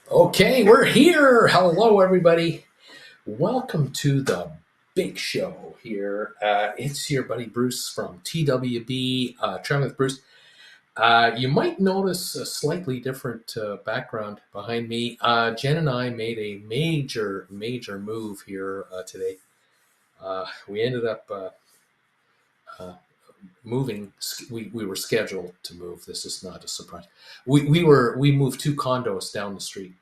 Okay, we're here. Hello, everybody. Welcome to the big show here. It's your buddy Bruce from TWB, Traveling with Bruce. You might notice a slightly different background behind me. Jen and I made a major move here today. We ended up uh, moving. We were scheduled to move. This is not a surprise. We moved two condos down the street.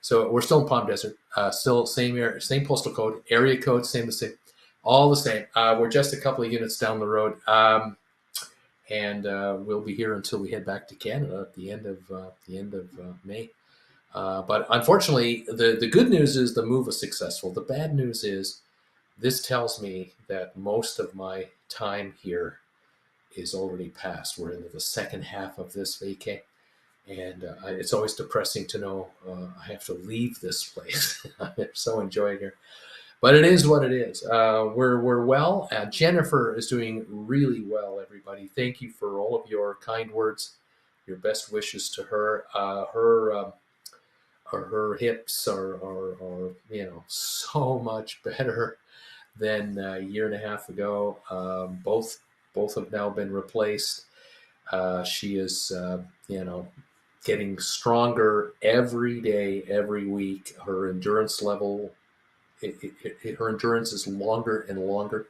So we're still in Palm Desert, still same area, same postal code, area code, same, all the same. We're just a couple of units down the road, and we'll be here until we head back to Canada at the end of May. But unfortunately, the good news is the move was successful. The bad news is this tells me that most of my time here is already past. We're into the second half of this vacay, and it's always depressing to know I have to leave this place. I'm so enjoying here, but it is what it is. We're well. Jennifer is doing really well. Everybody, thank you for all of your kind words, your best wishes to her. Her hips are so much better than a year and a half ago. Both have now been replaced. She is getting stronger every day, every week. Her endurance level, her endurance is longer and longer.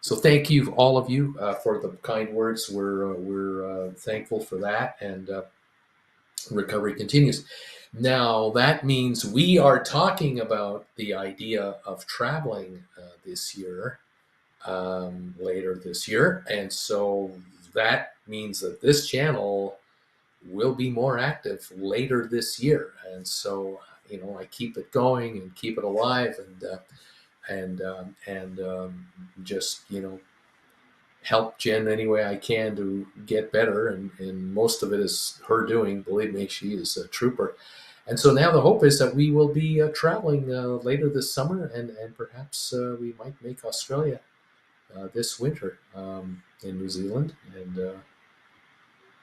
So thank you, all of you, for the kind words. We're thankful for that, and recovery continues. Now that means we are talking about the idea of traveling this year, later this year, and so that means that this channel will be more active later this year. And so, I keep it going and keep it alive, and just help Jen any way I can to get better. And most of it is her doing. Believe me, she is a trooper. And so now the hope is that we will be traveling later this summer, and perhaps we might make Australia this winter, in New Zealand, and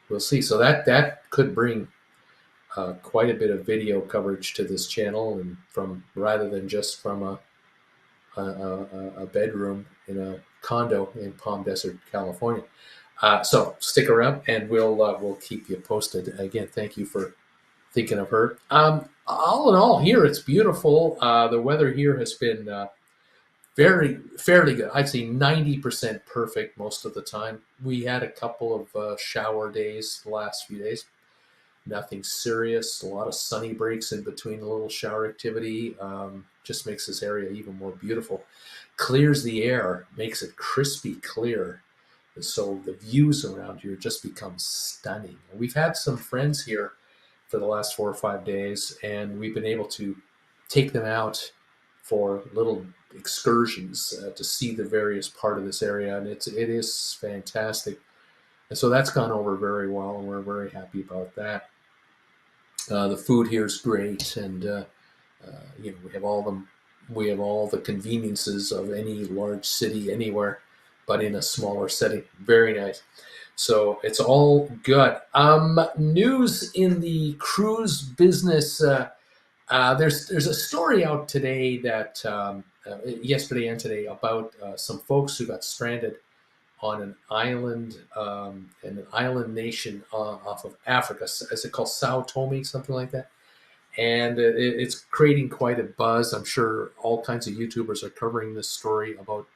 we'll see. So that could bring quite a bit of video coverage to this channel, and from rather than just from a bedroom in a condo in Palm Desert, California. So stick around, and we'll keep you posted. Again, thank you for thinking of her. All in all, here it's beautiful. The weather here has been fairly good. I'd say 90% perfect most of the time. We had a couple of shower days the last few days. Nothing serious. A lot of sunny breaks in between a little shower activity. Just makes this area even more beautiful. Clears the air, makes it crispy clear. And so the views around here just become stunning. We've had some friends here for the last 4 or 5 days, and we've been able to take them out for little excursions to see the various part of this area, and it is fantastic. And so that's gone over very well, and we're very happy about that. The food here is great, and we have all the conveniences of any large city anywhere, but in a smaller setting. Very nice. So it's all good. News in the cruise business. There's a story out today that yesterday and today about some folks who got stranded on an island, in an island nation off of Africa. Is it called Sao Tome, something like that? And it's creating quite a buzz. I'm sure all kinds of YouTubers are covering this story about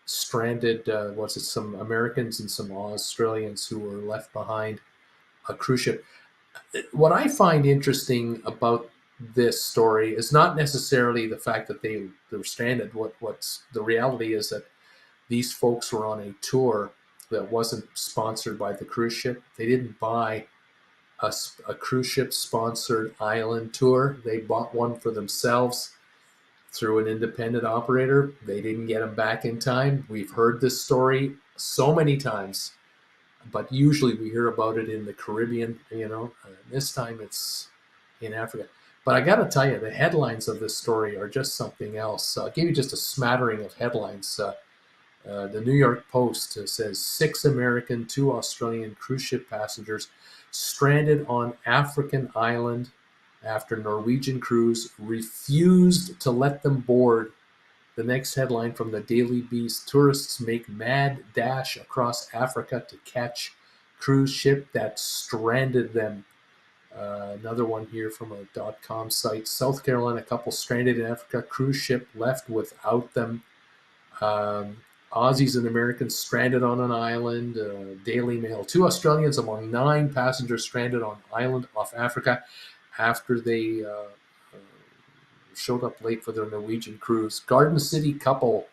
stranded, some Americans and some Australians who were left behind a cruise ship. What I find interesting about this story is not necessarily the fact that they were stranded. What's the reality is that these folks were on a tour that wasn't sponsored by the cruise ship. They didn't buy a cruise ship sponsored island tour. They bought one for themselves through an independent operator. They didn't get them back in time. We've heard this story so many times, but usually we hear about it in the Caribbean, this time it's in Africa. But I got to tell you, the headlines of this story are just something else. I'll give you just a smattering of headlines. The New York Post says 6 American, 2 Australian cruise ship passengers stranded on African island after Norwegian crews refused to let them board. The next headline from the Daily Beast: tourists make mad dash across Africa to catch cruise ship that stranded them. Another one here from a .com site: South Carolina couple stranded in Africa, cruise ship left without them. Um, Aussies and Americans stranded on an island. Daily Mail: two Australians among 9 passengers stranded on island off Africa after they showed up late for their Norwegian cruise. Garden City couple,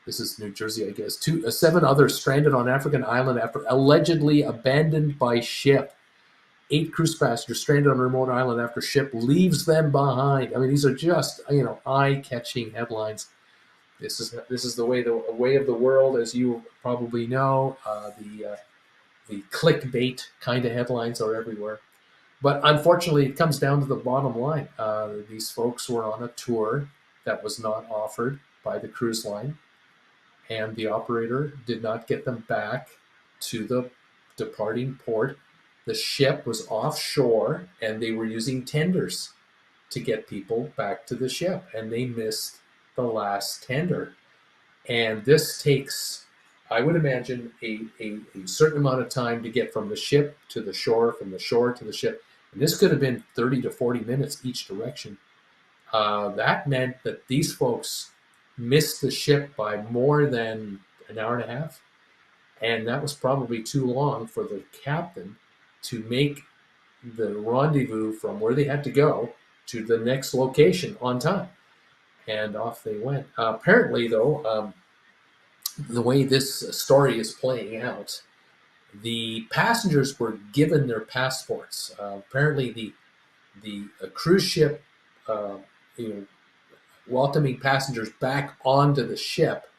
this is New Jersey, I guess, 7 others stranded on African island after allegedly abandoned by ship. 8 cruise passengers stranded on a remote island after ship leaves them behind. I mean, these are just, eye-catching headlines. This is the way of the world, as you probably know. The clickbait kind of headlines are everywhere. But unfortunately, it comes down to the bottom line. These folks were on a tour that was not offered by the cruise line, and the operator did not get them back to the departing port. The ship was offshore, and they were using tenders to get people back to the ship, and they missed the last tender. And this takes, I would imagine, a certain amount of time to get from the ship to the shore, from the shore to the ship. And this could have been 30 to 40 minutes each direction. That meant that these folks missed the ship by more than an hour and a half. And that was probably too long for the captain to make the rendezvous from where they had to go to the next location on time. And off they went. Apparently, though, the way this story is playing out, the passengers were given their passports. Apparently, the cruise ship, uh, you know, welcoming passengers back onto the ship.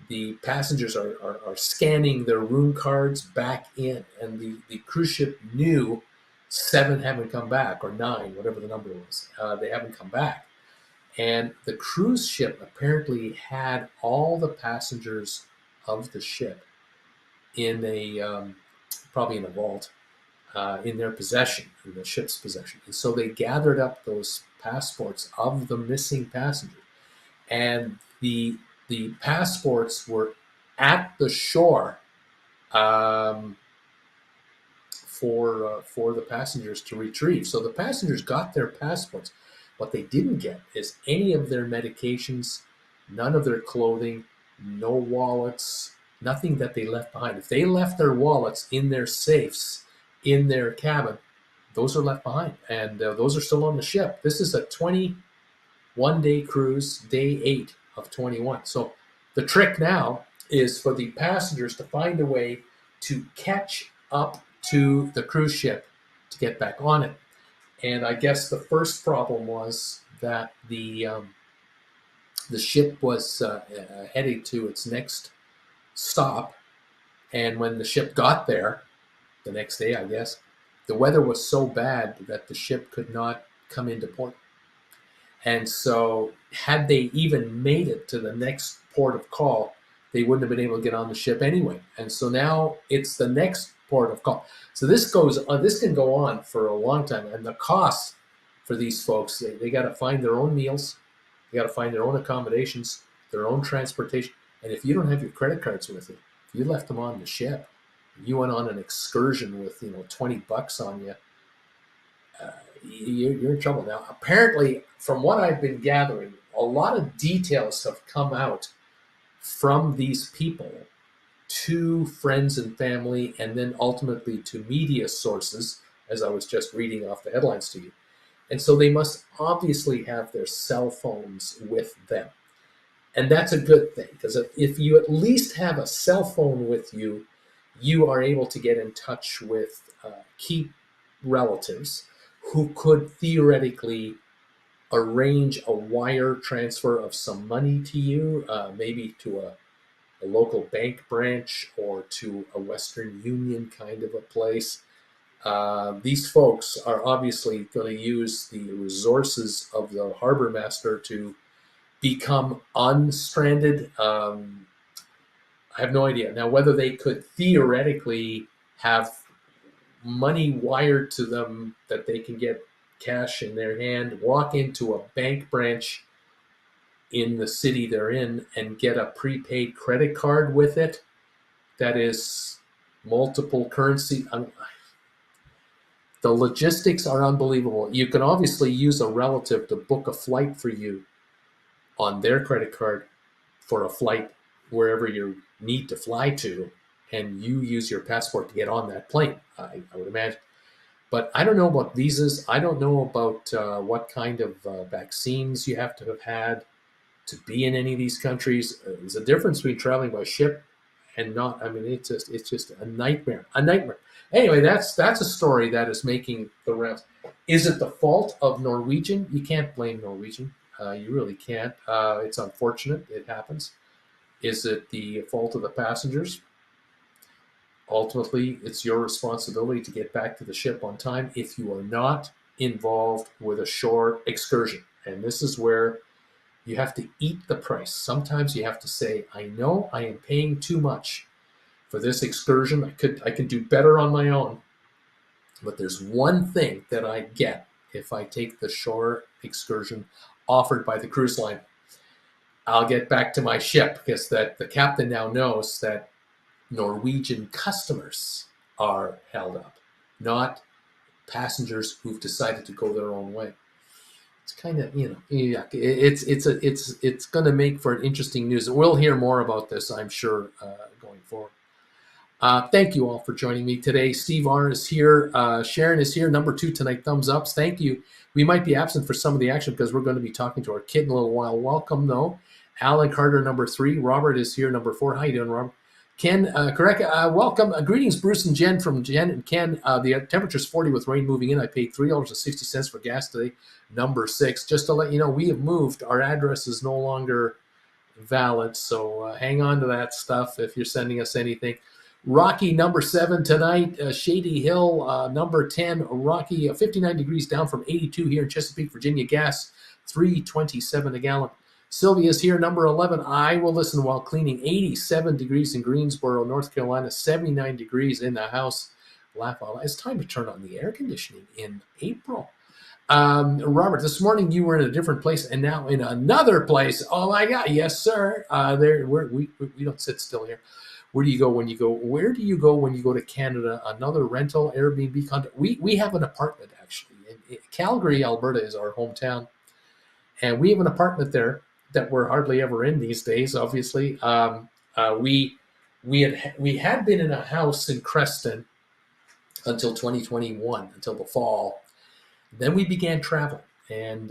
The passengers are scanning their room cards back in, and the cruise ship knew 7 haven't come back, or 9, whatever the number was. They haven't come back. And the cruise ship apparently had all the passengers of the ship in probably in a vault, in their possession, in the ship's possession. And so they gathered up those passports of the missing passengers, and the passports were at the shore, um, for the passengers to retrieve. So the passengers got their passports. What they didn't get is any of their medications, none of their clothing, no wallets, nothing that they left behind. If they left their wallets in their safes in their cabin, those are left behind, and those are still on the ship. This is a 21-day cruise, day 8 of 21. So the trick now is for the passengers to find a way to catch up to the cruise ship to get back on it. And I guess the first problem was that the ship was heading to its next stop, and when the ship got there, the next day, I guess, the weather was so bad that the ship could not come into port. And so, had they even made it to the next port of call, they wouldn't have been able to get on the ship anyway. And so now it's the next port of call. So this goes on. This can go on for a long time. And the cost for these folks, they got to find their own meals, they got to find their own accommodations, their own transportation. And if you don't have your credit cards with you, if you left them on the ship, you went on an excursion with $20 on you, you're in trouble. Now, apparently, from what I've been gathering, a lot of details have come out from these people to friends and family, and then ultimately to media sources, as I was just reading off the headlines to you. And so they must obviously have their cell phones with them. And that's a good thing, because if you at least have a cell phone with you, you are able to get in touch with key relatives who could theoretically arrange a wire transfer of some money to you, maybe to a local bank branch or to a Western Union kind of a place. These folks are obviously going to use the resources of the harbor master to become unstranded. I have no idea. Now, whether they could theoretically have money wired to them that they can get cash in their hand, walk into a bank branch in the city they're in and get a prepaid credit card with it that is multiple currency. The logistics are unbelievable. You can obviously use a relative to book a flight for you on their credit card for a flight wherever you need to fly to, and you use your passport to get on that plane, I would imagine. But I don't know about visas. I don't know about what kind of vaccines you have to have had to be in any of these countries. There's a difference between traveling by ship and not. I mean, it's just a nightmare, a nightmare. Anyway, that's a story that is making the rounds. Is it the fault of Norwegian? You can't blame Norwegian. You really can't. It's unfortunate. It happens. Is it the fault of the passengers? Ultimately, it's your responsibility to get back to the ship on time if you are not involved with a shore excursion. And this is where you have to eat the price. Sometimes you have to say, I know I am paying too much for this excursion. I can do better on my own. But there's one thing that I get if I take the shore excursion offered by the cruise line. I'll get back to my ship because that the captain now knows that Norwegian customers are held up, not passengers who've decided to go their own way. It's kind of, yeah, it's going to make for an interesting news. We'll hear more about this, I'm sure, going forward. Thank you all for joining me today. Steve R is here. Sharon is here. Number 2 tonight, thumbs ups. Thank you. We might be absent for some of the action because we're going to be talking to our kid in a little while. Welcome, though. Alan Carter, number 3. Robert is here, number 4. How you doing, Robert? Ken, correct. Welcome. Greetings, Bruce and Jen from Jen and Ken. The temperature's 40 with rain moving in. I paid $3.60 for gas today, number 6. Just to let you know, we have moved. Our address is no longer valid, so hang on to that stuff if you're sending us anything. Rocky, number 7 tonight. Shady Hill, number 10. Rocky, 59 degrees down from 82 here in Chesapeake, Virginia. Gas, $3.27 a gallon. Sylvia's here, number 11. I will listen while cleaning. 87 degrees in Greensboro, North Carolina. 79 degrees in the house. Laugh out loud. It's time to turn on the air conditioning in April. Robert, this morning you were in a different place and now in another place. Oh my God, yes, sir. We don't sit still here. Where do you go when you go? Where do you go when you go to Canada? Another rental Airbnb condo. We have an apartment actually. In Calgary, Alberta is our hometown, and we have an apartment there that we're hardly ever in these days. Obviously, we had been in a house in Creston until 2021, until the fall. Then we began traveling, and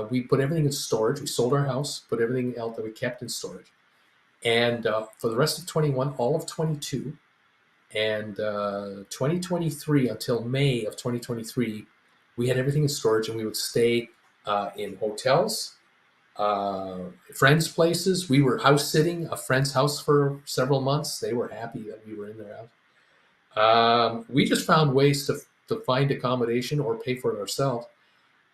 we put everything in storage. We sold our house, put everything else that we kept in storage. And for the rest of 21, all of 22, and 2023 until May of 2023, we had everything in storage, and we would stay in hotels, friends' places. We were house sitting a friend's house for several months. They were happy that we were in their house. We just found ways to find accommodation or pay for it ourselves.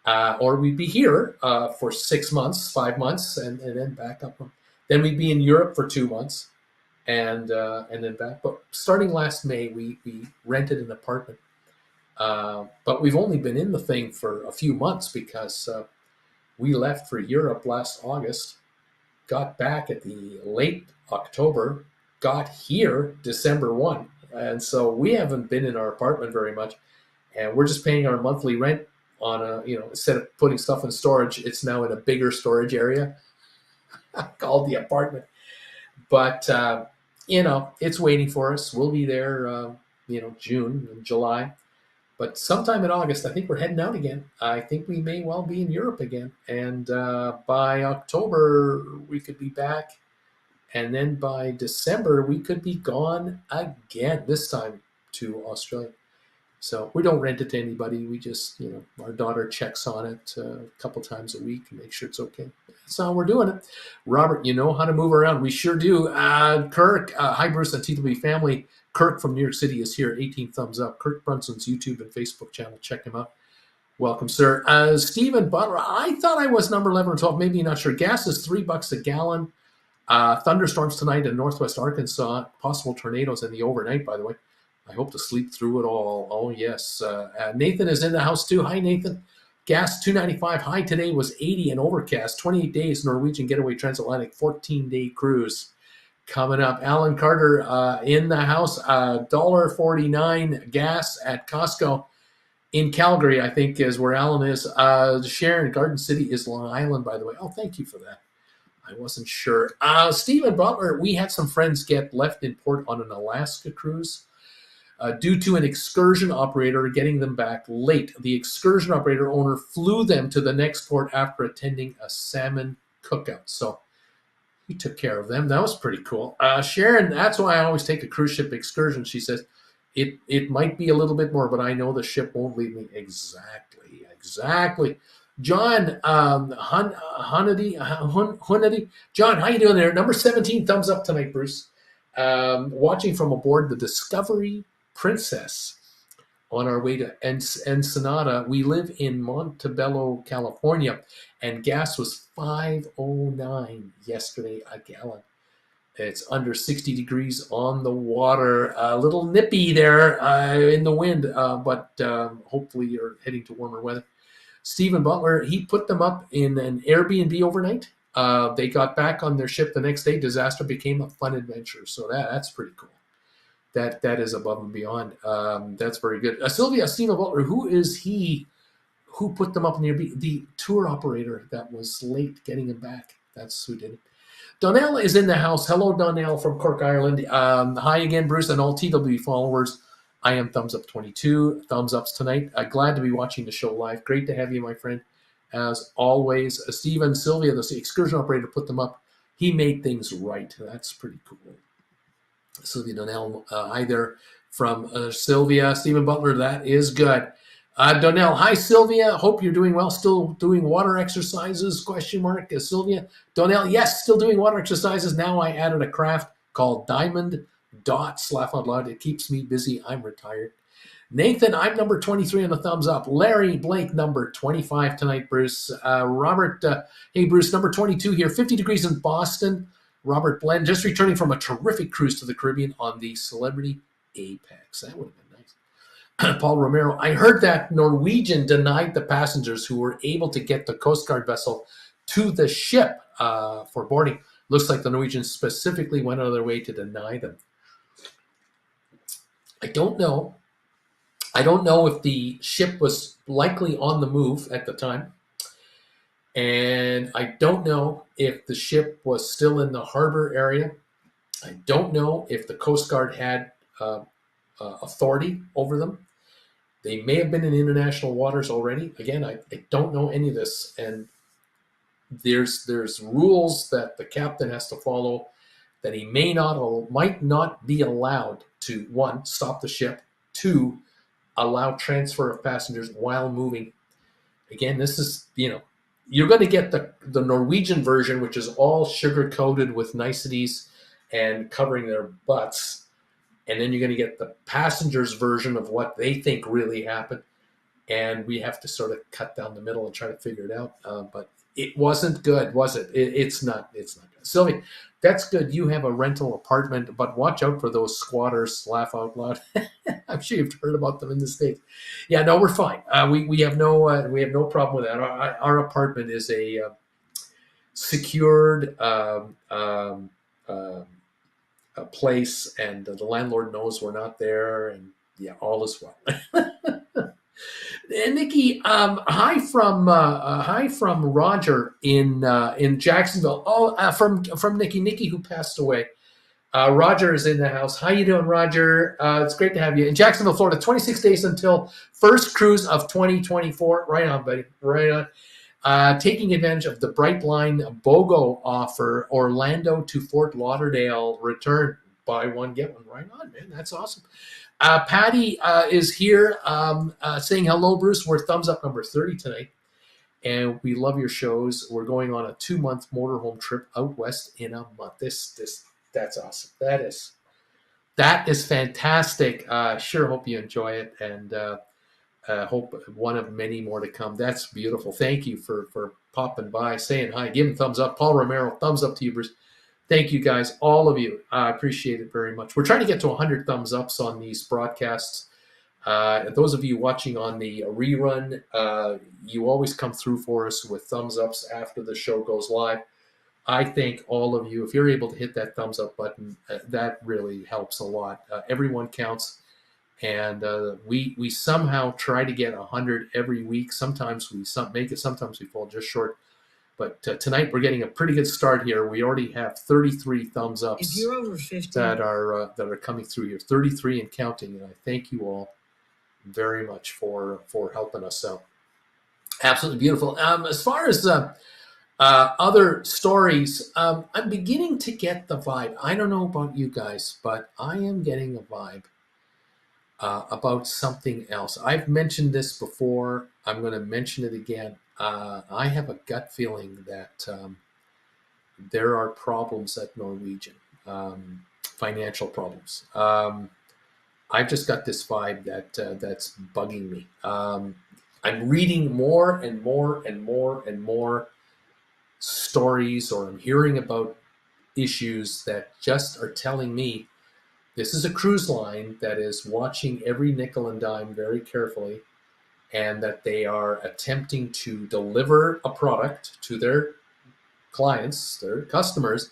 Or we'd be here for 6 months, 5 months, and then back up. Then we'd be in Europe for 2 months, and then back. But starting last May, we rented an apartment. But we've only been in the thing for a few months because we left for Europe last August, got back at the late October, got here December 1. And so we haven't been in our apartment very much. And we're just paying our monthly rent on instead of putting stuff in storage, it's now in a bigger storage area called the apartment. But, it's waiting for us. We'll be there, June and July. But sometime in August, I think we're heading out again. I think we may well be in Europe again. And by October, we could be back. And then by December, we could be gone again, this time to Australia. So we don't rent it to anybody. We just, our daughter checks on it a couple times a week and make sure it's okay. That's how we're doing it. Robert, you know how to move around. We sure do. Kirk, hi, Bruce and TW family. Kirk from New York City is here. 18 thumbs up. Kirk Brunson's YouTube and Facebook channel. Check him out. Welcome, sir. Stephen Butler, I thought I was number 11 or 12. Maybe not sure. Gas is $3 a gallon. Thunderstorms tonight in northwest Arkansas. Possible tornadoes in the overnight, by the way. I hope to sleep through it all. Oh, yes. Nathan is in the house too. Hi, Nathan. Gas 295. High today was 80 and overcast. 28 days Norwegian Getaway Transatlantic 14-day cruise. Coming up, Alan Carter in the house. $1.49 gas at Costco in Calgary, I think, is where Alan is. Sharon, Garden City is Long Island, by the way. Oh, thank you for that. I wasn't sure. Stephen Butler, we had some friends get left in port on an Alaska cruise due to an excursion operator getting them back late. The excursion operator owner flew them to the next port after attending a salmon cookout. So he took care of them. That was pretty cool. Sharon, that's why I always take a cruise ship excursion. She says, it might be a little bit more, but I know the ship won't leave me. Exactly. John Hunnity. John, how you doing there? Number 17, thumbs up tonight, Bruce. Watching from aboard the Discovery Princess on our way to Ensenada. We live in Montebello, California, and gas was $5.09 yesterday a gallon. It's under 60 degrees on the water. A little nippy there in the wind, but hopefully you're heading to warmer weather. Stephen Butler, he put them up in an Airbnb overnight. They got back on their ship the next day. Disaster became a fun adventure. So that's pretty cool. That is above and beyond. That's very good. Sylvia, Stephen Butler, who is he? Who put them up in the Airbnb? The tour operator that was late getting them back. That's who did it. Donnell is in the house. Hello, Donnell from Cork, Ireland. Hi again, Bruce, and all TW followers. I am thumbs up 22. Thumbs ups tonight. Glad to be watching the show live. Great to have you, my friend. As always, Stephen, Sylvia, the excursion operator, put them up. He made things right. That's pretty cool. Sylvia Donnell, hi there from Sylvia. Stephen Butler, that is good. Donnell, hi Sylvia. Hope you're doing well. Still doing water exercises? ? Sylvia. Donnell, yes, still doing water exercises. Now I added a craft called Diamond Dots. Laugh out loud. It keeps me busy. I'm retired. Nathan, I'm number 23 on the thumbs up. Larry Blake, number 25 tonight, Bruce. Robert, hey, Bruce, number 22 here. 50 degrees in Boston. Robert Bland, just returning from a terrific cruise to the Caribbean on the Celebrity Apex. That would have been nice. Paul Romero, I heard that Norwegian denied the passengers who were able to get the Coast Guard vessel to the ship for boarding. Looks like the Norwegians specifically went out of their way to deny them. I don't know. I don't know if the ship was likely on the move at the time. And I don't know if the ship was still in the harbor area. I don't know if the Coast Guard had authority over them. They may have been in international waters already. Again, I don't know any of this. And there's rules that the captain has to follow that he might not be allowed to, one, stop the ship, two, allow transfer of passengers while moving. Again, this is, you're going to get the Norwegian version, which is all sugar-coated with niceties and covering their butts. And then you're going to get the passengers' version of what they think really happened. And we have to sort of cut down the middle and try to figure it out. But it wasn't good, was it? It's not good. Sylvia, that's good. You have a rental apartment, but watch out for those squatters. Laugh out loud. I'm sure you've heard about them in the States. Yeah, no, we're fine. We have no problem with that. Our apartment is a secured a place, and the landlord knows we're not there, and yeah, all is well. And Nikki, hi from Roger in Jacksonville. Oh, from Nikki who passed away. Roger is in the house. How you doing, Roger? It's great to have you in Jacksonville, Florida. 26 days until first cruise of 2024. Right on, buddy. Right on. Taking advantage of the Brightline BOGO offer, Orlando to Fort Lauderdale return. Buy one, get one. Right on, man. That's awesome. Patty is here saying hello, Bruce. We're thumbs up number 30 tonight. And we love your shows. We're going on a 2-month motorhome trip out west in a month. That's awesome. That is fantastic. Sure hope you enjoy it, and hope one of many more to come. That's beautiful. Thank you for popping by, saying hi, giving thumbs up. Paul Romero, thumbs up to you, Bruce. Thank you guys, all of you. I appreciate it very much. We're trying to get to 100 thumbs ups on these broadcasts. Those of you watching on the rerun, you always come through for us with thumbs ups after the show goes live. I thank all of you. If you're able to hit that thumbs up button, that really helps a lot. Everyone counts, and we somehow try to get 100 every week. Sometimes we make it, sometimes we fall just short. But tonight we're getting a pretty good start here. We already have 33 thumbs ups. If you're over 50, that are coming through here, 33 and counting. And I thank you all very much for helping us out. Absolutely beautiful. As far as other stories, I'm beginning to get the vibe. I don't know about you guys, but I am getting a vibe about something else. I've mentioned this before. I'm going to mention it again. I have a gut feeling that there are problems at Norwegian, financial problems. I've just got this vibe that that's bugging me. I'm reading more and more and more and more stories, or I'm hearing about issues that just are telling me this is a cruise line that is watching every nickel and dime very carefully, and that they are attempting to deliver a product to their clients, their customers,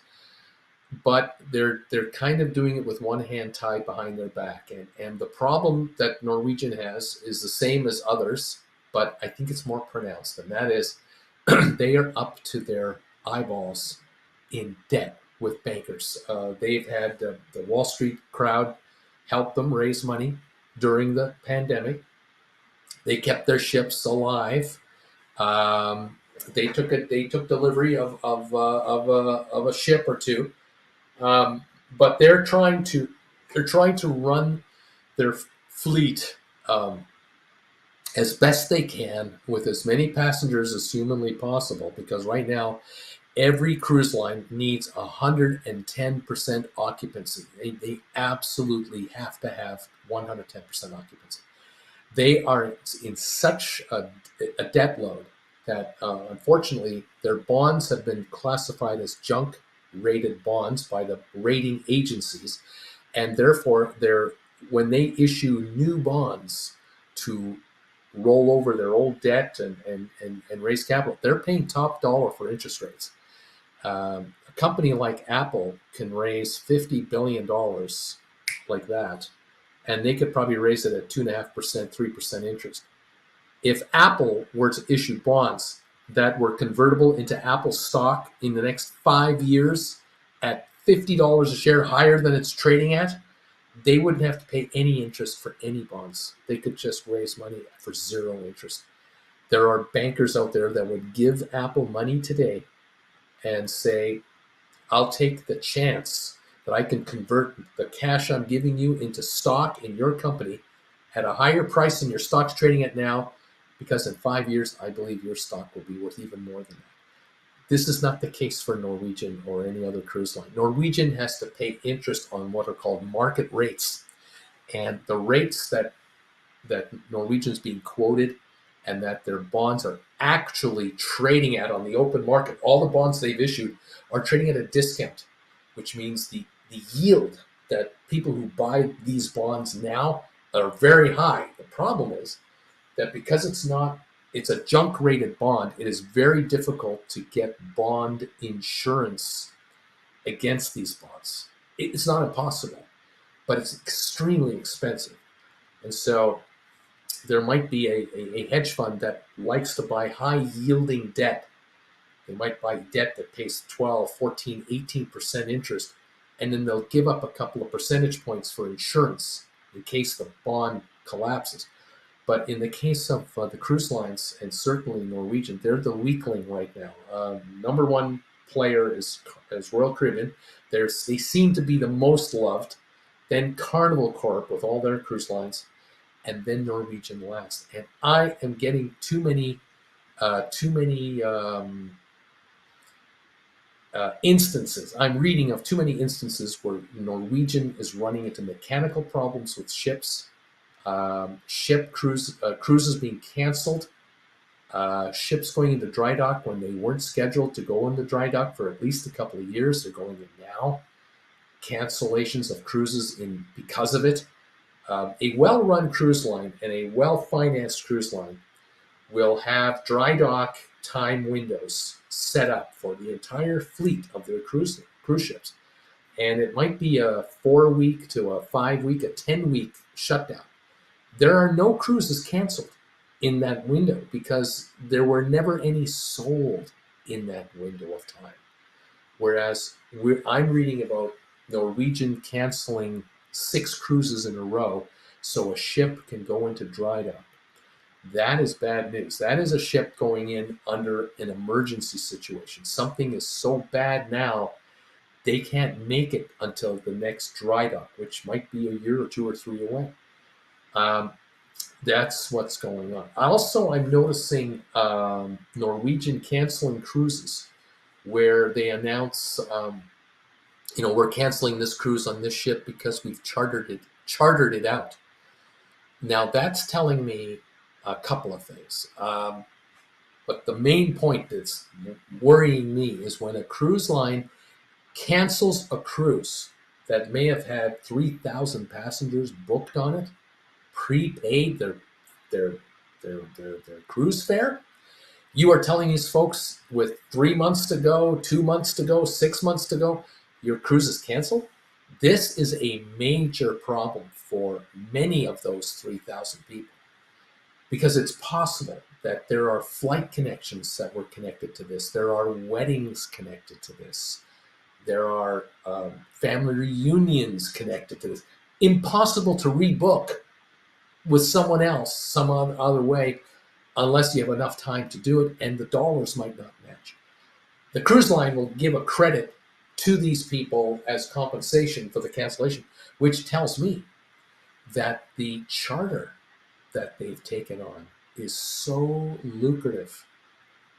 but they're kind of doing it with one hand tied behind their back. And the problem that Norwegian has is the same as others, but I think it's more pronounced, and that is they are up to their eyeballs in debt with bankers. They've had the Wall Street crowd help them raise money during the pandemic. They kept their ships alive. They took delivery of a ship or two, but they're trying to run their fleet as best they can with as many passengers as humanly possible, because right now every cruise line needs 110% occupancy. They absolutely have to have 110% occupancy. They are in such a debt load that unfortunately their bonds have been classified as junk rated bonds by the rating agencies, and therefore when they issue new bonds to roll over their old debt and raise capital, they're paying top dollar for interest rates. A company like Apple can raise $50 billion like that, and they could probably raise it at 2.5%, 3% interest. If Apple were to issue bonds that were convertible into Apple stock in the next 5 years at $50 a share, higher than it's trading at, they wouldn't have to pay any interest for any bonds. They could just raise money for zero interest. There are bankers out there that would give Apple money today and say, I'll take the chance that I can convert the cash I'm giving you into stock in your company at a higher price than your stock's trading at now, because in 5 years, I believe your stock will be worth even more than that. This is not the case for Norwegian or any other cruise line. Norwegian has to pay interest on what are called market rates. And the rates that Norwegian's being quoted and that their bonds are actually trading at on the open market, all the bonds they've issued are trading at a discount, which means the yield that people who buy these bonds now are very high. The problem is that because it's a junk rated bond, it is very difficult to get bond insurance against these bonds. It's not impossible, but it's extremely expensive. And so there might be a hedge fund that likes to buy high yielding debt. They might buy debt that pays 12, 14, 18% interest, and then they'll give up a couple of percentage points for insurance in case the bond collapses. But in the case of the cruise lines, and certainly Norwegian, they're the weakling right now. Number one player is Royal Caribbean. They seem to be the most loved. Then Carnival Corp with all their cruise lines, and then Norwegian last. And I am getting too many instances. I'm reading of too many instances where Norwegian is running into mechanical problems with ships, cruises being canceled Ships going into dry dock when they weren't scheduled to go into dry dock for at least a couple of years, they're going in now. Cancellations of cruises in because of it. A well-run cruise line and a well-financed cruise line will have dry dock time windows set up for the entire fleet of their cruise ships. And it might be a 4 week to a 5 week, a 10 week shutdown. There are no cruises canceled in that window because there were never any sold in that window of time. Whereas I'm reading about Norwegian canceling 6 cruises in a row so a ship can go into dry dock. That is bad news. That is a ship going in under an emergency situation. Something is so bad now, they can't make it until the next dry dock, which might be a year or 2 or 3 away. That's what's going on. Also, I'm noticing Norwegian canceling cruises where they announce, we're canceling this cruise on this ship because we've chartered it out. Now, that's telling me a couple of things. But the main point that's worrying me is when a cruise line cancels a cruise that may have had 3,000 passengers booked on it, prepaid their cruise fare. You are telling these folks with 3 months to go, 2 months to go, 6 months to go, your cruise is canceled. This is a major problem for many of those 3,000 people because it's possible that there are flight connections that were connected to this. There are weddings connected to this. There are family reunions connected to this. Impossible to rebook with someone else some other way unless you have enough time to do it, and the dollars might not match. The cruise line will give a credit to these people as compensation for the cancellation, which tells me that the charter that they've taken on is so lucrative.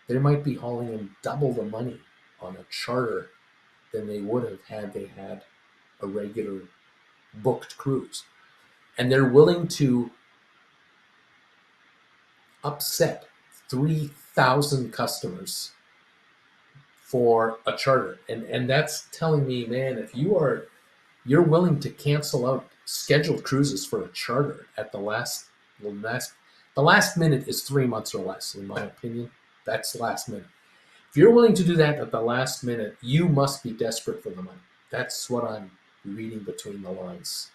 They might be hauling in double the money on a charter than they would have had they had a regular booked cruise. And they're willing to upset 3,000 customers for a charter. And that's telling me, man, if you're willing to cancel out scheduled cruises for a charter at the last minute is 3 months or less, in my opinion. That's last minute. If you're willing to do that at the last minute, you must be desperate for the money. That's what I'm reading between the lines.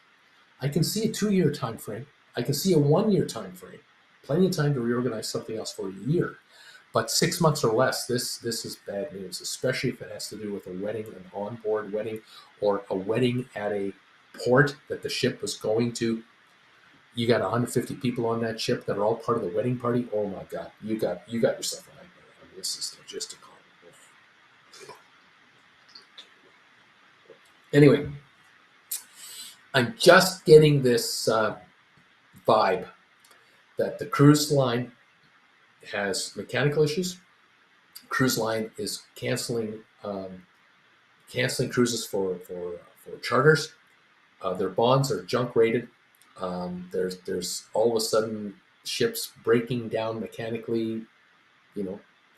I can see a 2-year time frame. I can see a 1-year time frame. Plenty of time to reorganize something else for a year. But 6 months or less, this is bad news, especially if it has to do with a wedding, an onboard wedding, or a wedding at a port that the ship was going to. You got 150 people on that ship that are all part of the wedding party. Oh my God, you got yourself a nightmare. I mean, this is logistical. Anyway, I'm just getting this vibe that the cruise line has mechanical issues. Cruise line is canceling cruises for charters. Their bonds are junk rated. There's all of a sudden ships breaking down mechanically.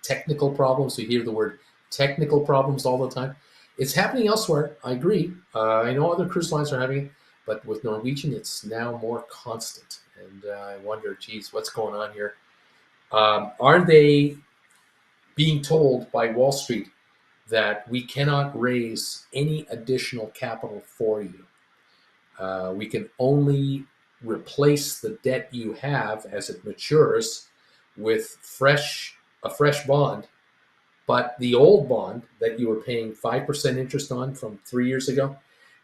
Technical problems. You hear the word technical problems all the time. It's happening elsewhere. I agree. I know other cruise lines are having it, but with Norwegian, it's now more constant. And I wonder, geez, what's going on here? Are they being told by Wall Street that we cannot raise any additional capital for you? We can only replace the debt you have as it matures with a fresh bond. But the old bond that you were paying 5% interest on from 3 years ago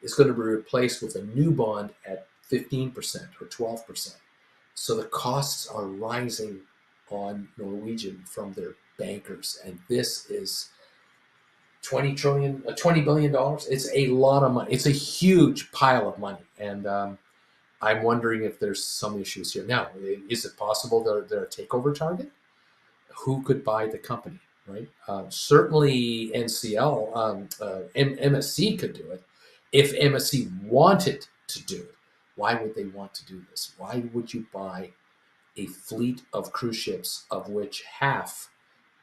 is going to be replaced with a new bond at 15% or 12%. So the costs are rising on Norwegian from their bankers. And this is $20 billion. It's a lot of money. It's a huge pile of money. And I'm wondering if there's some issues here. Now, is it possible they're a takeover target? Who could buy the company, right? Certainly NCL, MSC could do it. If MSC wanted to do it, why would they want to do this? Why would you buy a fleet of cruise ships, of which half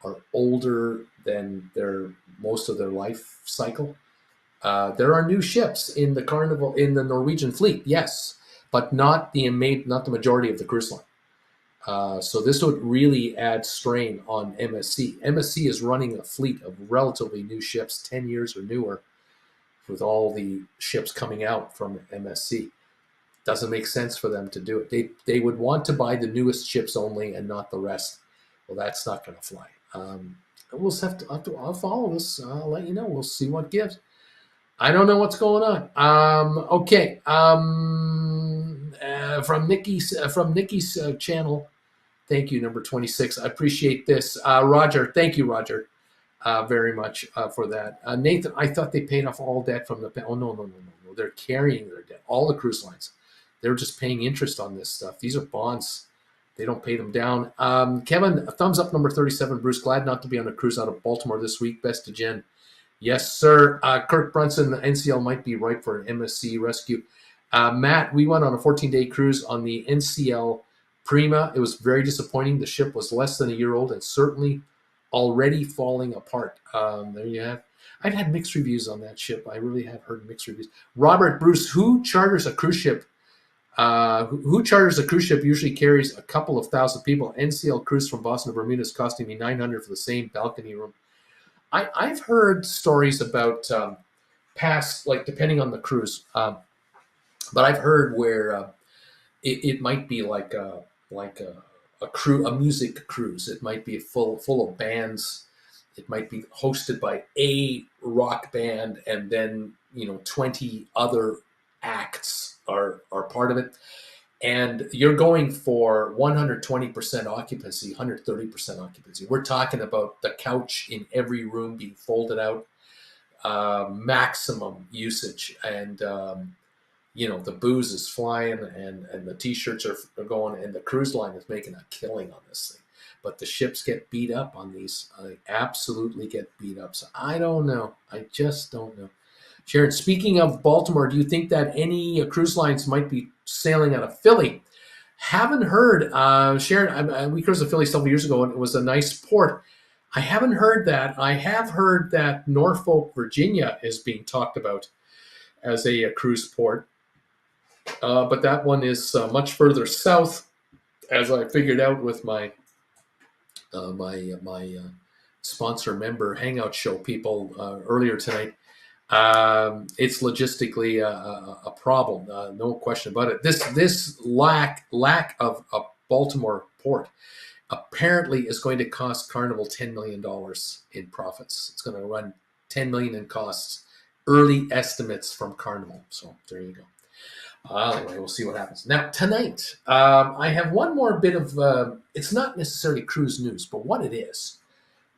are older than most of their life cycle. There are new ships in the Norwegian fleet, yes, but not the majority of the cruise line. So this would really add strain on MSC. MSC is running a fleet of relatively new ships, 10 years or newer, with all the ships coming out from MSC. Doesn't make sense for them to do it. They would want to buy the newest ships only and not the rest. Well, that's not going to fly. We'll I'll follow this. I'll let you know. We'll see what gives. I don't know what's going on. Okay. From Nikki's channel. Thank you, number 26. I appreciate this. Roger, thank you, Roger, very much for that. Nathan, I thought they paid off all debt from the... Oh, no. They're carrying their debt. All the cruise lines. They're just paying interest on this stuff. These are bonds. They don't pay them down. Kevin, thumbs up, number 37. Bruce, glad not to be on a cruise out of Baltimore this week. Best to Jen. Yes, sir. Kirk Brunson, the NCL might be ripe for an MSC rescue. Matt, we went on a 14-day cruise on the NCL Prima. It was very disappointing. The ship was less than a year old and certainly already falling apart. There you have. I've had mixed reviews on that ship. I really have heard mixed reviews. Robert Bruce, who charters a cruise ship? Who charters a cruise ship usually carries a couple of thousand people. NCL cruise from Boston to Bermuda is costing me $900 for the same balcony room. I've heard stories about past, like depending on the cruise, but I've heard where it might be like a music cruise. It might be full of bands. It might be hosted by a rock band, and then 20 other acts are part of it. And you're going for 120% occupancy, 130% occupancy. We're talking about the couch in every room being folded out, maximum usage. And, the booze is flying and the T-shirts are going, and the cruise line is making a killing on this thing. But the ships get beat up on these. Absolutely get beat up. So I don't know. I just don't know. Sharon, speaking of Baltimore, do you think that any cruise lines might be sailing out of Philly? Haven't heard. Sharon, we cruised to Philly several years ago, and it was a nice port. I haven't heard that. I have heard that Norfolk, Virginia is being talked about as a cruise port. But that one is much further south, as I figured out with my sponsor member hangout show people earlier tonight. It's logistically a problem, no question about it. This lack of a Baltimore port apparently is going to cost Carnival $10 million in profits. It's going to run $10 million in costs. Early estimates from Carnival. So there you go. Anyway, we'll see what happens. Now, tonight, I have one more bit of, it's not necessarily cruise news, but what it is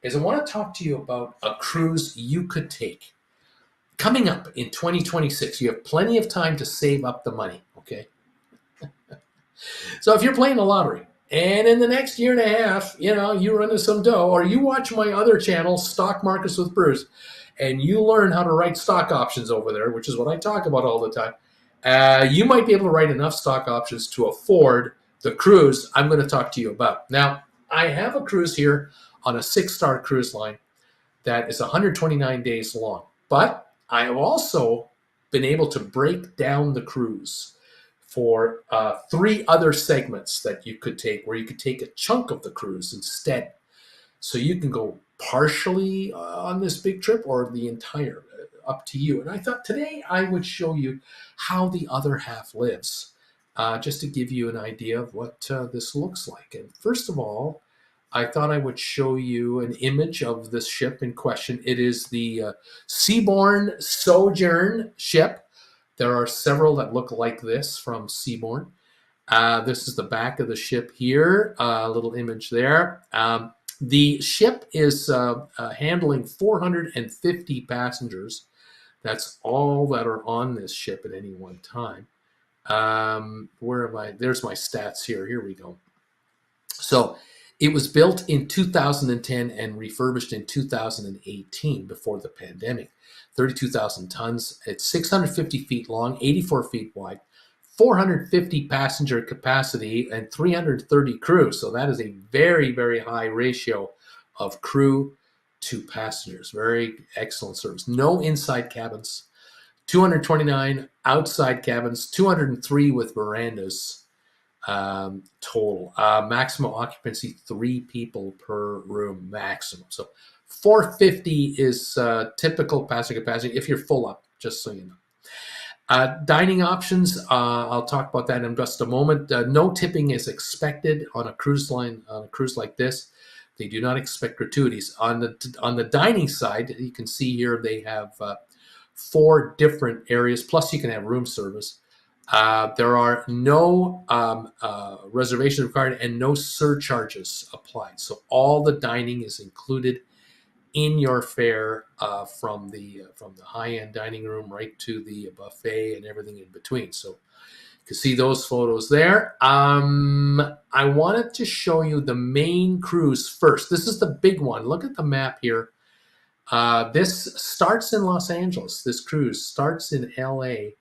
I want to talk to you about a cruise you could take. Coming up in 2026, you have plenty of time to save up the money, okay? So if you're playing the lottery, and in the next year and a half, you run into some dough, or you watch my other channel, Stock Markets with Bruce, and you learn how to write stock options over there, which is what I talk about all the time, you might be able to write enough stock options to afford the cruise I'm going to talk to you about. Now, I have a cruise here on a 6-star cruise line that is 129 days long, but I have also been able to break down the cruise for 3 other segments that you could take, where you could take a chunk of the cruise instead. So you can go partially on this big trip or the entire, up to you. And I thought today I would show you how the other half lives, just to give you an idea of what this looks like. And first of all, I thought I would show you an image of this ship in question. It is the Seabourn Sojourn ship. There are several that look like this from Seabourn. This is the back of the ship here, a little image there. The ship is handling 450 passengers. That's all that are on this ship at any one time. Where am I? There's my stats here. Here we go. So it was built in 2010 and refurbished in 2018 before the pandemic. 32,000 tons. It's 650 feet long, 84 feet wide, 450 passenger capacity and 330 crew. So that is a very, very high ratio of crew to passengers. Very excellent service. No inside cabins. 229 outside cabins, 203 with verandas total. Maximum occupancy, 3 people per room maximum. So 450 is typical passenger capacity if you're full up, just so you know. Dining options, I'll talk about that in just a moment. No tipping is expected on a cruise line, on a cruise like this. They do not expect gratuities. On the dining side, you can see here they have 4 different areas, plus you can have room service. There are no reservations required and no surcharges applied. So all the dining is included in your fare, from the high-end dining room right to the buffet and everything in between. So you can see those photos there. I wanted to show you the main cruise first. This is the big one. Look at the map here. This starts in Los Angeles. This cruise starts in LA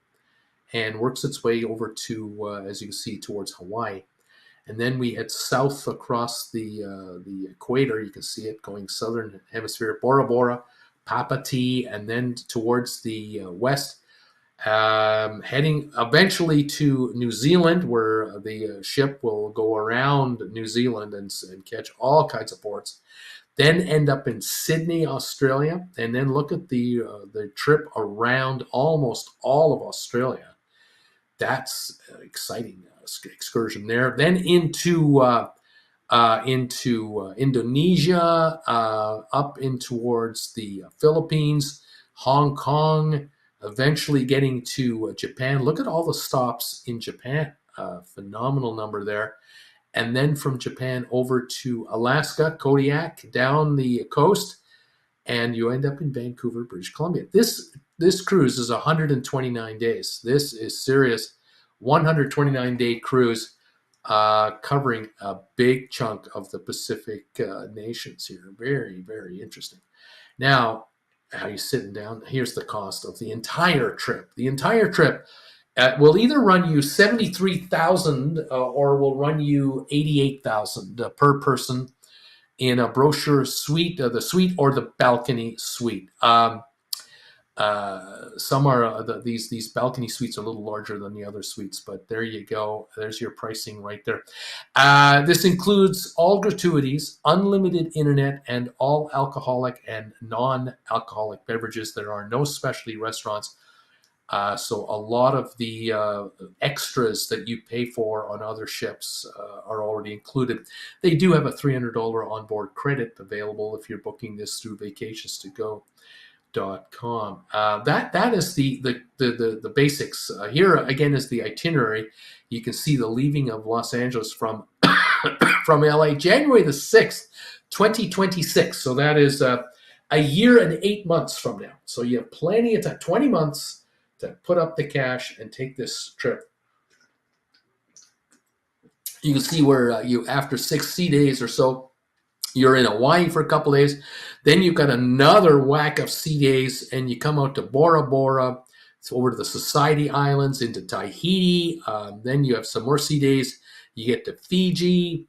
and works its way over to, as you can see, towards Hawaii. And then we head south across the equator. You can see it going southern hemisphere, Bora Bora, Papati, and then towards the west, heading eventually to New Zealand, where the ship will go around New Zealand and catch all kinds of ports. Then end up in Sydney, Australia, and then look at the trip around almost all of Australia. That's exciting excursion there. Then into Indonesia, up in towards the Philippines, Hong Kong, eventually getting to Japan. Look at all the stops in Japan. Phenomenal number there. And then from Japan over to Alaska, Kodiak, down the coast, and you end up in Vancouver, British Columbia. This cruise is 129 days. This is serious. 129-day cruise, covering a big chunk of the Pacific nations here. Very, very interesting. Now, how you sitting down? Here's the cost of the entire trip. The entire trip will either run you $73,000 or will run you $88,000 per person in a brochure suite, the suite or the balcony suite. Some are these balcony suites are a little larger than the other suites, but there you go. There's your pricing right there. This includes all gratuities, unlimited internet, and all alcoholic and non-alcoholic beverages. There are no specialty restaurants. So a lot of the extras that you pay for on other ships are already included. They do have a $300 onboard credit available if you're booking this through vacations2go.com. That is the basics. Here again is the itinerary. You can see the leaving of Los Angeles from from LA, January the 6th, 2026. So that is a year and 8 months from now. So you have plenty of time, 20 months to put up the cash and take this trip. You can see where you, after 6 sea days or so, you're in Hawaii for a couple days. Then you've got another whack of sea days, and you come out to Bora Bora. It's over to the Society Islands, into Tahiti. Then you have some more sea days. You get to Fiji,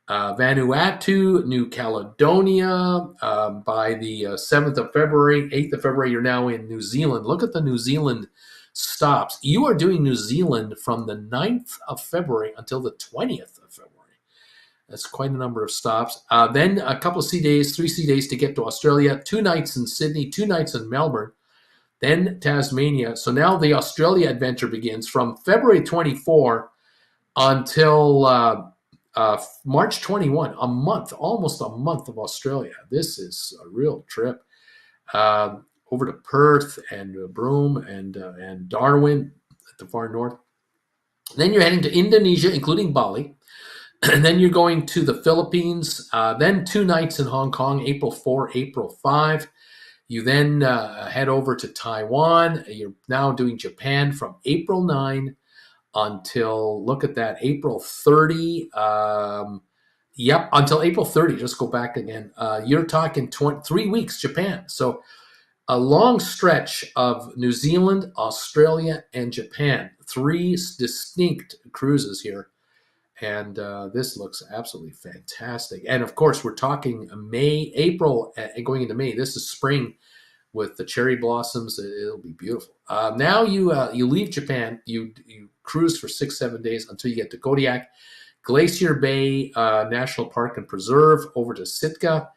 Vanuatu, New Caledonia. By the 7th of February, 8th of February, you're now in New Zealand. Look at the New Zealand stops. You are doing New Zealand from the 9th of February until the 20th of February. That's quite a number of stops. Then a couple of sea days, 3 sea days to get to Australia, 2 nights in Sydney, 2 nights in Melbourne, then Tasmania. So now the Australia adventure begins from February 24 until March 21, a month, almost a month of Australia. This is a real trip. Over to Perth and Broome and Darwin at the far north. Then you're heading to Indonesia, including Bali. And then you're going to the Philippines. Then 2 nights in Hong Kong, April 4, April 5. You then head over to Taiwan. You're now doing Japan from April 9 until, look at that, April 30. Until April 30. Just go back again. You're talking 3 weeks, Japan. So a long stretch of New Zealand, Australia, and Japan. Three distinct cruises here. And this looks absolutely fantastic. And of course, we're talking May, April, going into May. This is spring with the cherry blossoms. It'll be beautiful. Now you leave Japan. You cruise for 6-7 days until you get to Kodiak, Glacier Bay National Park and Preserve, over to Sitka,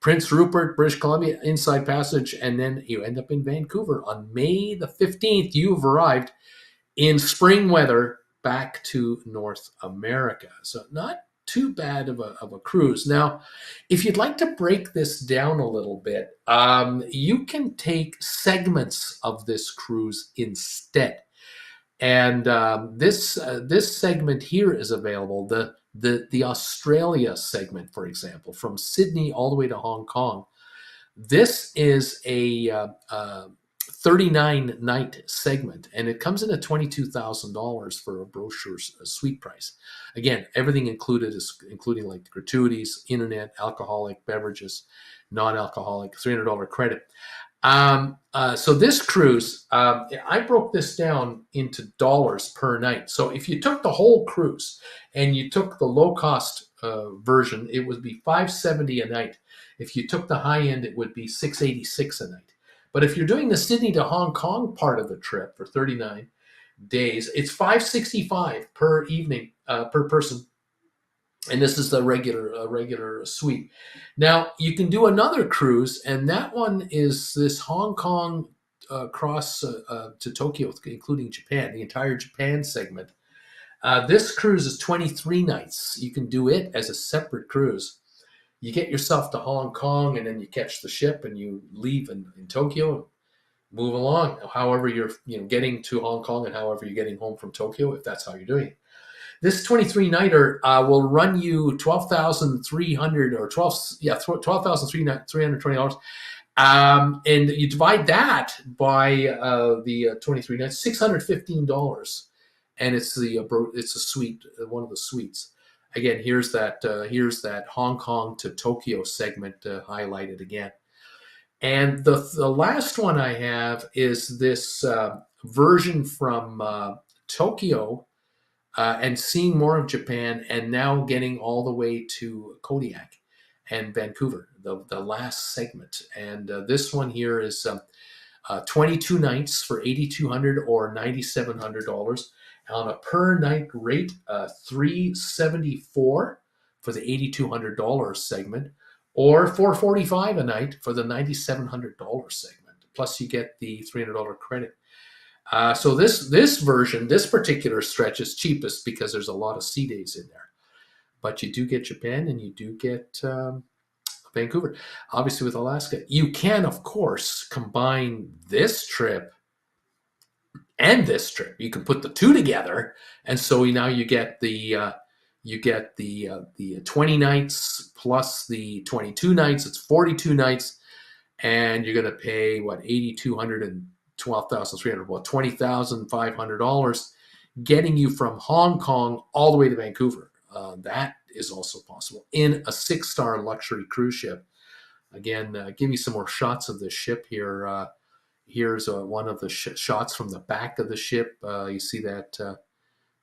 Prince Rupert, British Columbia, Inside Passage, and then you end up in Vancouver. On May the 15th, you've arrived in spring weather back to North America. So not too bad of a cruise. Now, if you'd like to break this down a little bit, you can take segments of this cruise instead. And this segment here is available. The Australia segment, for example, from Sydney all the way to Hong Kong. This is a 39-night segment, and it comes in at $22,000 for a brochure suite price. Again, everything included is including like gratuities, internet, alcoholic beverages, non-alcoholic, $300 credit. So this cruise, I broke this down into dollars per night. So if you took the whole cruise and you took the low-cost version, it would be $570 a night. If you took the high end, it would be $686 a night. But if you're doing the Sydney to Hong Kong part of the trip for 39 days, it's $565 per evening per person. And this is the regular suite. Now, you can do another cruise, and that one is this Hong Kong cross to Tokyo, including Japan, the entire Japan segment. This cruise is 23 nights. You can do it as a separate cruise. You get yourself to Hong Kong, and then you catch the ship, and you leave in Tokyo and move along. However you're getting to Hong Kong, and however you're getting home from Tokyo, if that's how you're doing it. This 23-nighter will run you $12,300 or $12,320. And you divide that by the 23 nights, $615, and it's a suite, one of the suites. Again, here's that Hong Kong to Tokyo segment highlighted again. And the last one I have is this version from Tokyo and seeing more of Japan, and now getting all the way to Kodiak and Vancouver, the last segment. And this one here is 22 nights for $8,200 or $9,700 on a per night rate, $374 for the $8,200 segment, or $445 a night for the $9,700 segment. Plus, you get the $300 credit. So this version, this particular stretch is cheapest because there's a lot of sea days in there. But you do get Japan, and you do get Vancouver. Obviously, with Alaska, you can, of course, combine this trip and this trip. You can put the two together, and so now you get the 20 nights plus the 22 nights. It's 42 nights, and you're going to pay $8,200 and $12,300, $20,500, getting you from Hong Kong all the way to Vancouver. That is also possible in a 6-star luxury cruise ship. Again, give me some more shots of this ship here. Here's one of the shots from the back of the ship. You see that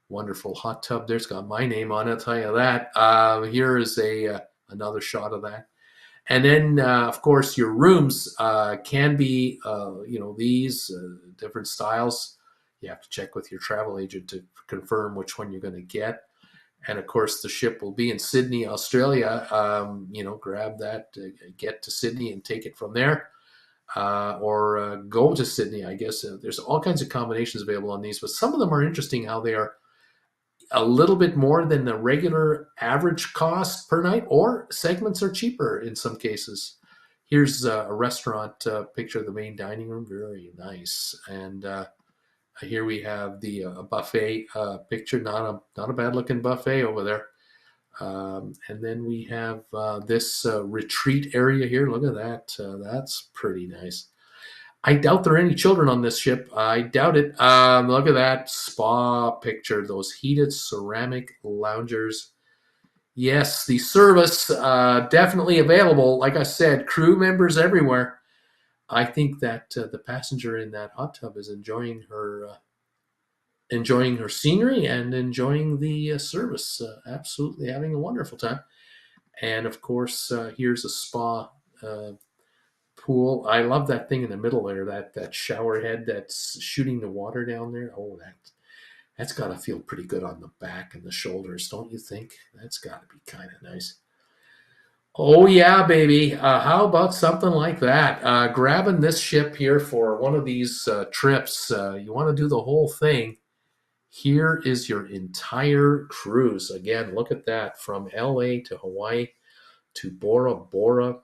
wonderful hot tub. There's got my name on it, I'll tell you that. Here is another shot of that. And then, of course, your rooms can be, these different styles. You have to check with your travel agent to confirm which one you're going to get. And, of course, the ship will be in Sydney, Australia. Grab that, get to Sydney and take it from there. Or go to Sydney, I guess. There's all kinds of combinations available on these, but some of them are interesting how they are a little bit more than the regular average cost per night, or segments are cheaper in some cases. Here's a restaurant picture of the main dining room. Very nice. And here we have the buffet picture. Not a bad looking buffet over there. And then we have this retreat area here. Look at that. That's pretty nice. I doubt there are any children on this ship. I doubt it. Look at that spa picture. Those heated ceramic loungers. Yes, the service definitely available. Like I said, crew members everywhere. I think that the passenger in that hot tub is enjoying her scenery and enjoying the service. Absolutely having a wonderful time. And of course, here's a spa uh, pool. I love that thing in the middle there, that shower head that's shooting the water down there. Oh, that's got to feel pretty good on the back and the shoulders, don't you think? That's got to be kind of nice. Oh yeah, baby. How about something like that? Grabbing this ship here for one of these trips. You want to do the whole thing. Here is your entire cruise. Again, look at that, from LA to Hawaii to Bora Bora,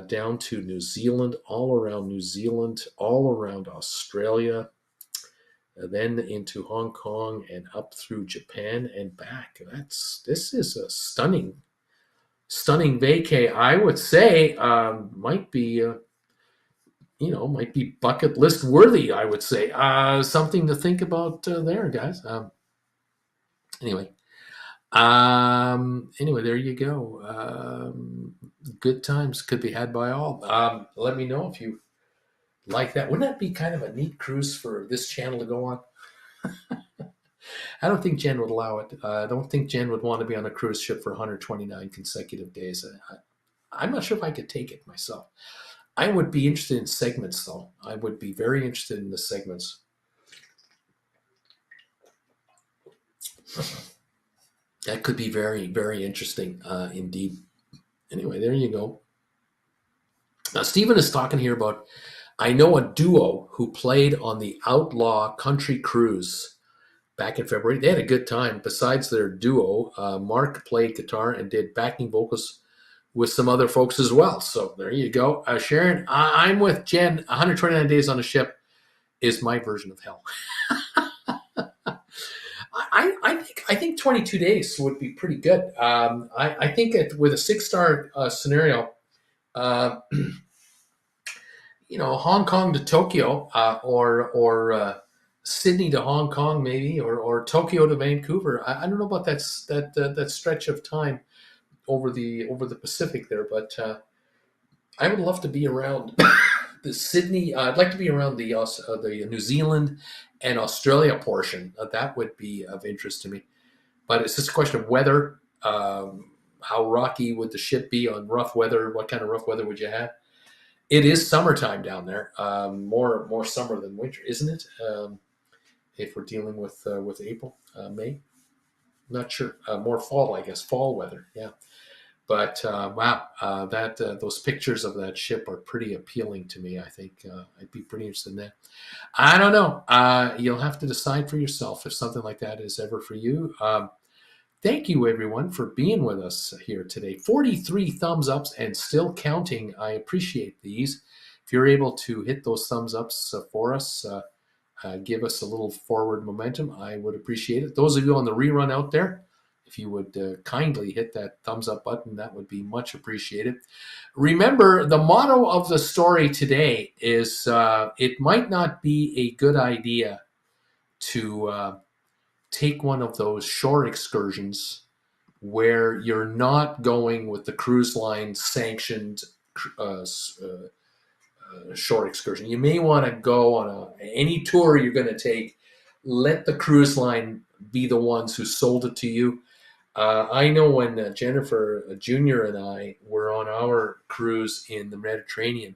down to New Zealand, all around New Zealand, all around Australia, then into Hong Kong and up through Japan and back. This is a stunning vacay. I would say might be might be bucket list worthy. I would say something to think about there, guys. Anyway, anyway, there you go. Good times could be had by all. Let me know if you like that. Wouldn't that be kind of a neat cruise for this channel to go on? I don't think Jen would allow it. I don't think Jen would want to be on a cruise ship for 129 consecutive days. I'm not sure if I could take it myself. I would be interested in segments, though. I would be very interested in the segments. That could be very, very interesting indeed. Anyway, there you go. Now, Stephen is talking here about, I know a duo who played on the Outlaw Country Cruise back in February. They had a good time. Besides their duo, Mark played guitar and did backing vocals with some other folks as well. So there you go. Sharon, I'm with Jen. 129 days on a ship is my version of hell. I think 22 days would be pretty good. I think with a 6-star scenario, uh, Hong Kong to Tokyo, or Sydney to Hong Kong, maybe, or Tokyo to Vancouver. I don't know about that stretch of time over the Pacific there, but I would love to be around the Sydney. I'd like to be around the New Zealand and Australia portion. That would be of interest to me. But it's just a question of weather. How rocky would the ship be on rough weather? What kind of rough weather would you have? It is summertime down there, more summer than winter, isn't it? If we're dealing with April, May, not sure. More fall, I guess. Fall weather, yeah. But wow, that those pictures of that ship are pretty appealing to me. I think I'd be pretty interested in that. I don't know. You'll have to decide for yourself if something like that is ever for you. Thank you, everyone, for being with us here today. 43 thumbs ups and still counting. I appreciate these. If you're able to hit those thumbs ups for us, give us a little forward momentum, I would appreciate it. Those of you on the rerun out there, if you would kindly hit that thumbs up button, that would be much appreciated. Remember, the motto of the story today is it might not be a good idea to take one of those shore excursions where you're not going with the cruise line sanctioned shore excursion. You may want to go on any tour you're going to take. Let the cruise line be the ones who sold it to you. I know when Jennifer Jr. and I were on our cruise in the Mediterranean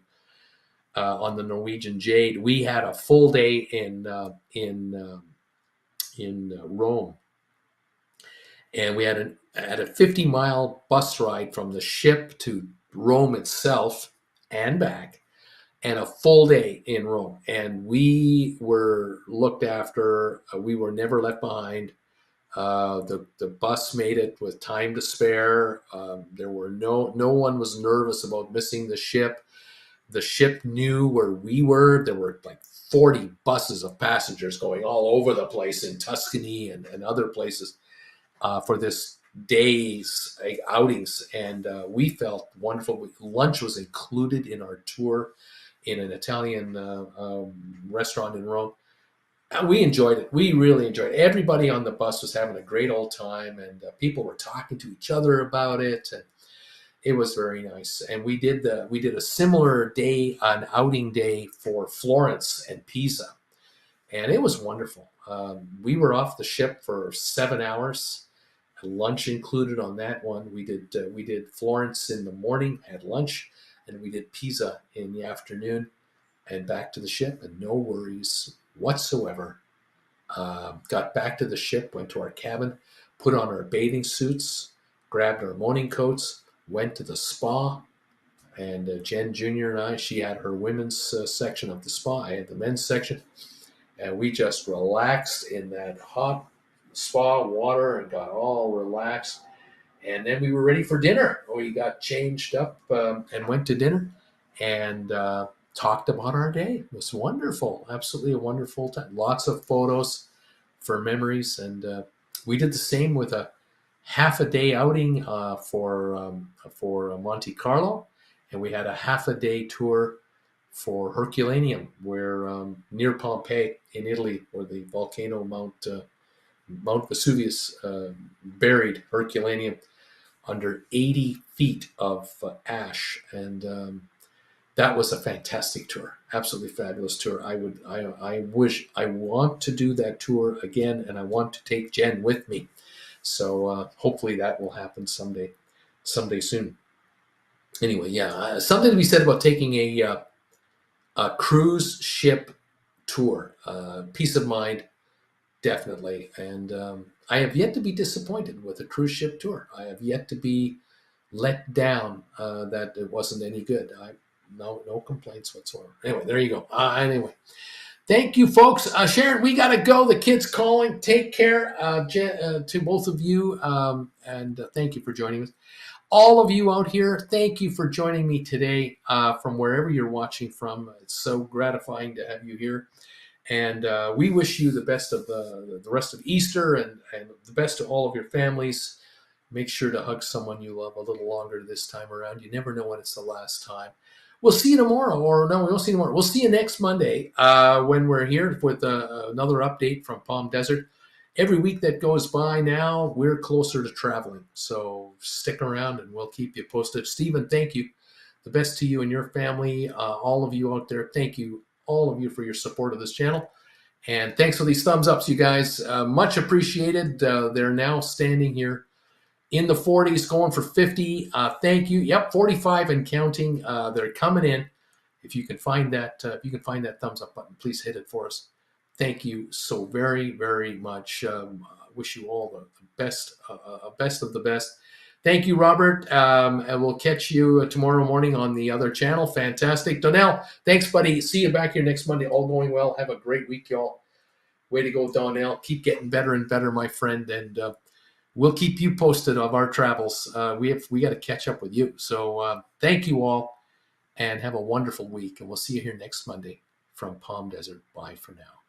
on the Norwegian Jade, we had a full day in Rome, and we had a 50-mile bus ride from the ship to Rome itself and back, and a full day in Rome. And we were looked after. We were never left behind. The bus made it with time to spare. There were no one was nervous about missing the ship. The ship knew where we were. There were like 40 buses of passengers going all over the place in Tuscany and other places for this day's outings, and we felt wonderful. Lunch was included in our tour in an Italian restaurant in Rome. We enjoyed it. We really enjoyed it. Everybody on the bus was having a great old time, and people were talking to each other about it. And It was very nice, and we did a similar day, an outing day for Florence and Pisa, and it was wonderful. We were off the ship for 7 hours, lunch included on that one. We did Florence in the morning, had lunch, and we did Pisa in the afternoon, and back to the ship, and no worries whatsoever. Got back to the ship, went to our cabin, put on our bathing suits, grabbed our morning coats, went to the spa, and Jen Jr. and I, she had her women's section of the spa, I had the men's section, and we just relaxed in that hot spa water and got all relaxed. And then we were ready for dinner. We got changed up and went to dinner and talked about our day. It was wonderful, absolutely a wonderful time. Lots of photos for memories, and we did the same with a half a day outing for Monte Carlo, and we had a half a day tour for Herculaneum, where near Pompeii in Italy, where the volcano Mount Vesuvius buried Herculaneum under 80 feet of ash, and that was a fantastic tour, absolutely fabulous tour. I want to do that tour again, and I want to take Jen with me. So hopefully that will happen someday soon. Anyway, yeah, something to be said about taking a cruise ship tour. Peace of mind, definitely. And I have yet to be disappointed with a cruise ship tour. I have yet to be let down that it wasn't any good. No complaints whatsoever. Anyway, there you go. Anyway, thank you, folks. Sharon, we got to go. The kid's calling. Take care to both of you. And thank you for joining us. All of you out here, thank you for joining me today from wherever you're watching from. It's so gratifying to have you here. And we wish you the best of the rest of Easter and the best to all of your families. Make sure to hug someone you love a little longer this time around. You never know when it's the last time. We'll see you tomorrow, or no, we won't see you tomorrow. We'll see you next Monday when we're here with another update from Palm Desert. Every week that goes by now, we're closer to traveling. So stick around and we'll keep you posted. Stephen, thank you. The best to you and your family. All of you out there, thank you, all of you, for your support of this channel. And thanks for these thumbs ups, you guys. Much appreciated. They're now standing here in the 40s, going for 50. Thank you. Yep, 45 and counting. They're coming in. If you can find that, thumbs up button, please hit it for us. Thank you so very, very much. Wish you all the best of the best. Thank you, Robert. And we'll catch you tomorrow morning on the other channel. Fantastic. Donnell, thanks, buddy. See you back here next Monday. All going well. Have a great week, y'all. Way to go, Donnell. Keep getting better and better, my friend. And we'll keep you posted of our travels. We got to catch up with you. So thank you all, and have a wonderful week. And we'll see you here next Monday from Palm Desert. Bye for now.